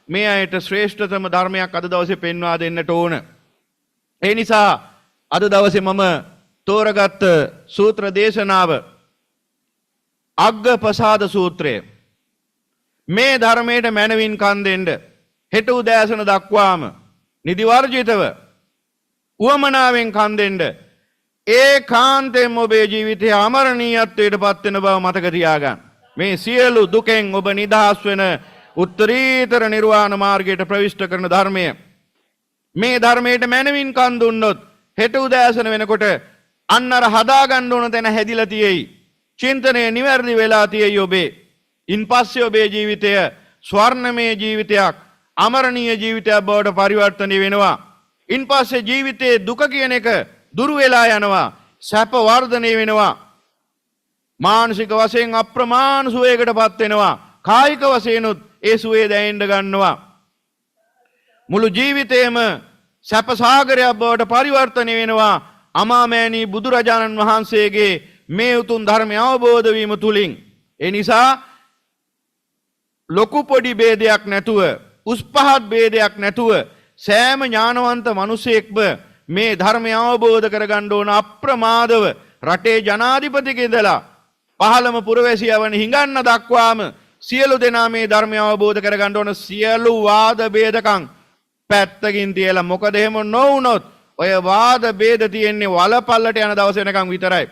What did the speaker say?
මේ අයට ශ්‍රේෂ්ඨතම ධර්මයක් අද දවසේ පෙන්වා දෙන්නට ඕන. ඒ නිසා අද දවසේ මම තෝරගත්ත සූත්‍ර දේශනාව අග්ගපසාද සූත්‍රය. මේ ධර්මයට මනවින් කන් දෙන්න හෙට උදෑසන දක්වාම නිදිවර්ජිතව උවමනාවෙන් කන් දෙන්න ඒකාන්තයෙන් ඔබේ ජීවිතයේ අමරණීයත්වයට පත් වෙන බව මතක තියාගන්න. මේ සියලු දුකෙන් ඔබ නිදහස් වෙන උත්තරීතර නිර්වාණ මාර්ගයට ප්‍රවිෂ්ඨ කරන ධර්මය. මේ ධර්මයට මනවින් කන් දුන්නොත් හෙට උදෑසන වෙනකොට අන්න අර හදාගන්න ඕන තැන හැදිලා තියෙයි. චින්තනය නිවැරදි වෙලා තියෙයි ඔබේ. ඉන්පස්සේ ඔබේ ජීවිතය ස්වර්ණමය ජීවිතයක්, අමරණීය ජීවිතයක් බවට පරිවර්තනය වෙනවා. ඉන්පස්සේ ජීවිතයේ දුක කියන එක දුරු වෙලා යනවා, සැප වර්ධනය වෙනවා. මානසික වශයෙන් අප්‍රමාණ සුවයකටපත් වෙනවා. කායික වශයෙන්ුත් ඒ සුවේ දැනෙන්න ගන්නවා. මුළු ජීවිතේම සැප සාගරයක් බවට පරිවර්තනය වෙනවා. අමාමෑණී බුදුරජාණන් වහන්සේගේ මේ උතුම් ධර්මය අවබෝධ වීම තුලින්. ඒ නිසා ලොකු පොඩි ભેදයක් නැතුව, උස් පහත් ભેදයක් නැතුව සෑම ඥානවන්ත මිනිසෙක්ම මේ ධර්මය අවබෝධ කරගන්න ඕන අප්‍රමාදව. රටේ ජනාධිපතිගෙ ඉඳලා පහළම පුරවැසියා වන හිඟන්න දක්වාම සියලු දෙනා මේ ධර්මය අවබෝධ කරගන්න ඕන. සියලු වාද ભેදකම් පැත්තකින් තියලා, මොකද එහෙම නොවුනොත් ඔය වාද ભેද තියෙන්නේ වලපල්ලට යන දවස් වෙනකන් විතරයි.